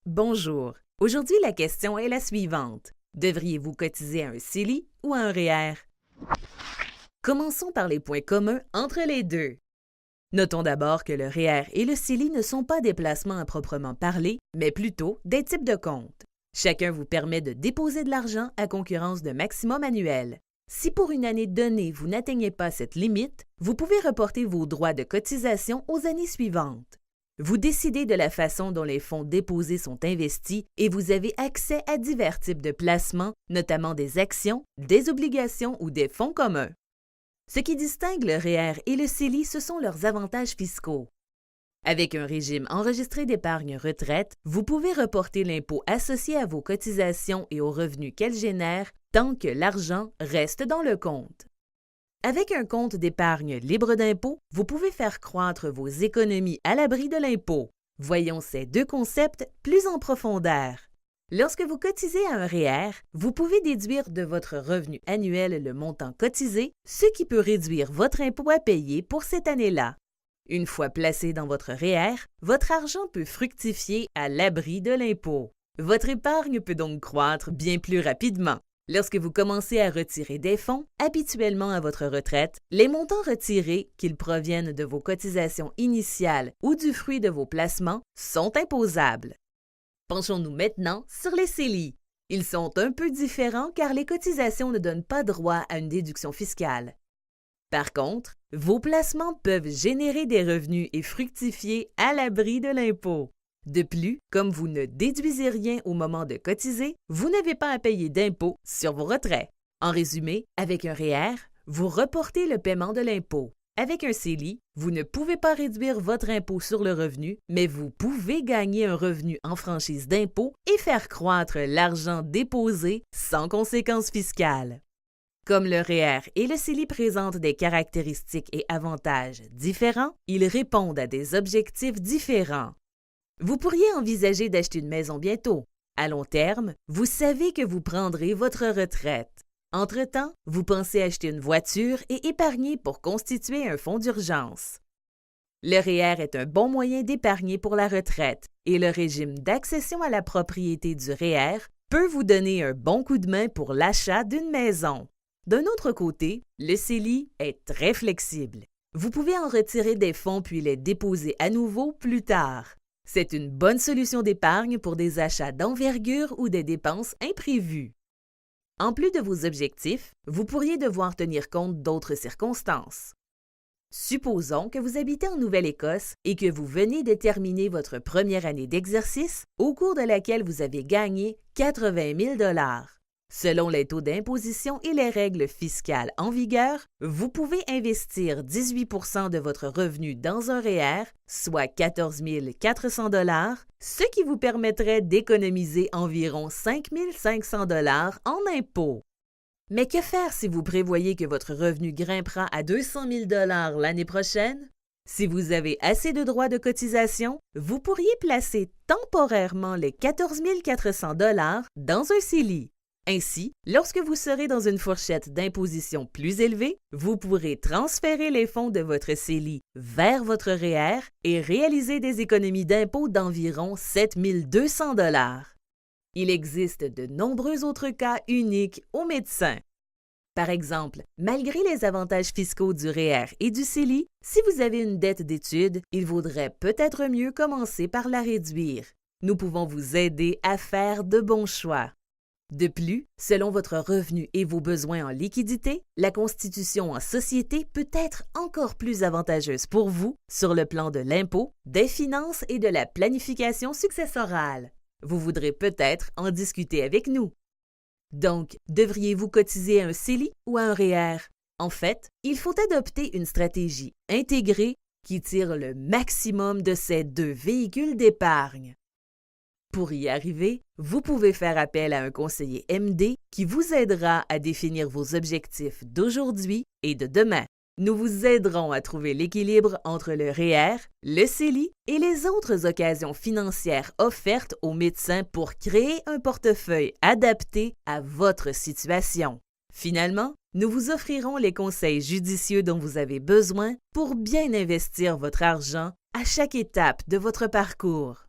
Bonjour. Aujourd'hui, la question est la suivante. Devriez-vous cotiser à un CELI ou à un REER? Commençons par les points communs entre les deux. Notons d'abord que le REER et le CELI ne sont pas des placements à proprement parler, mais plutôt des types de comptes. Chacun vous permet de déposer de l'argent à concurrence d'un maximum annuel. Si pour une année donnée, vous n'atteignez pas cette limite, vous pouvez reporter vos droits de cotisation aux années suivantes. Vous décidez de la façon dont les fonds déposés sont investis et vous avez accès à divers types de placements, notamment des actions, des obligations ou des fonds communs. Ce qui distingue le REER et le CELI, ce sont leurs avantages fiscaux. Avec un régime enregistré d'épargne retraite, vous pouvez reporter l'impôt associé à vos cotisations et aux revenus qu'elles génèrent tant que l'argent reste dans le compte. Avec un compte d'épargne libre d'impôt, vous pouvez faire croître vos économies à l'abri de l'impôt. Voyons ces deux concepts plus en profondeur. Lorsque vous cotisez à un REER, vous pouvez déduire de votre revenu annuel le montant cotisé, ce qui peut réduire votre impôt à payer pour cette année-là. Une fois placé dans votre REER, votre argent peut fructifier à l'abri de l'impôt. Votre épargne peut donc croître bien plus rapidement. Lorsque vous commencez à retirer des fonds, habituellement à votre retraite, les montants retirés, qu'ils proviennent de vos cotisations initiales ou du fruit de vos placements, sont imposables. Penchons-nous maintenant sur les CELI. Ils sont un peu différents car les cotisations ne donnent pas droit à une déduction fiscale. Par contre, vos placements peuvent générer des revenus et fructifier à l'abri de l'impôt. De plus, comme vous ne déduisez rien au moment de cotiser, vous n'avez pas à payer d'impôt sur vos retraits. En résumé, avec un REER, vous reportez le paiement de l'impôt. Avec un CELI, vous ne pouvez pas réduire votre impôt sur le revenu, mais vous pouvez gagner un revenu en franchise d'impôt et faire croître l'argent déposé sans conséquences fiscales. Comme le REER et le CELI présentent des caractéristiques et avantages différents, ils répondent à des objectifs différents. Vous pourriez envisager d'acheter une maison bientôt. À long terme, vous savez que vous prendrez votre retraite. Entre-temps, vous pensez acheter une voiture et épargner pour constituer un fonds d'urgence. Le REER est un bon moyen d'épargner pour la retraite et le régime d'accession à la propriété du REER peut vous donner un bon coup de main pour l'achat d'une maison. D'un autre côté, le CELI est très flexible. Vous pouvez en retirer des fonds puis les déposer à nouveau plus tard. C'est une bonne solution d'épargne pour des achats d'envergure ou des dépenses imprévues. En plus de vos objectifs, vous pourriez devoir tenir compte d'autres circonstances. Supposons que vous habitez en Nouvelle-Écosse et que vous venez de terminer votre première année d'exercice au cours de laquelle vous avez gagné 80 000 $. Selon les taux d'imposition et les règles fiscales en vigueur, vous pouvez investir 18 % de votre revenu dans un REER, soit 14 400 $, ce qui vous permettrait d'économiser environ 5 500 $ en impôts. Mais que faire si vous prévoyez que votre revenu grimpera à 200 000 $ l'année prochaine? Si vous avez assez de droits de cotisation, vous pourriez placer temporairement les 14 400 $ dans un CELI. Ainsi, lorsque vous serez dans une fourchette d'imposition plus élevée, vous pourrez transférer les fonds de votre CELI vers votre REER et réaliser des économies d'impôt d'environ 7 200 $. Il existe de nombreux autres cas uniques aux médecins. Par exemple, malgré les avantages fiscaux du REER et du CELI, si vous avez une dette d'études, il vaudrait peut-être mieux commencer par la réduire. Nous pouvons vous aider à faire de bons choix. De plus, selon votre revenu et vos besoins en liquidité, la constitution en société peut être encore plus avantageuse pour vous sur le plan de l'impôt, des finances et de la planification successorale. Vous voudrez peut-être en discuter avec nous. Donc, devriez-vous cotiser à un CELI ou à un REER? En fait, il faut adopter une stratégie intégrée qui tire le maximum de ces deux véhicules d'épargne. Pour y arriver, vous pouvez faire appel à un conseiller MD qui vous aidera à définir vos objectifs d'aujourd'hui et de demain. Nous vous aiderons à trouver l'équilibre entre le REER, le CELI et les autres occasions financières offertes aux médecins pour créer un portefeuille adapté à votre situation. Finalement, nous vous offrirons les conseils judicieux dont vous avez besoin pour bien investir votre argent à chaque étape de votre parcours.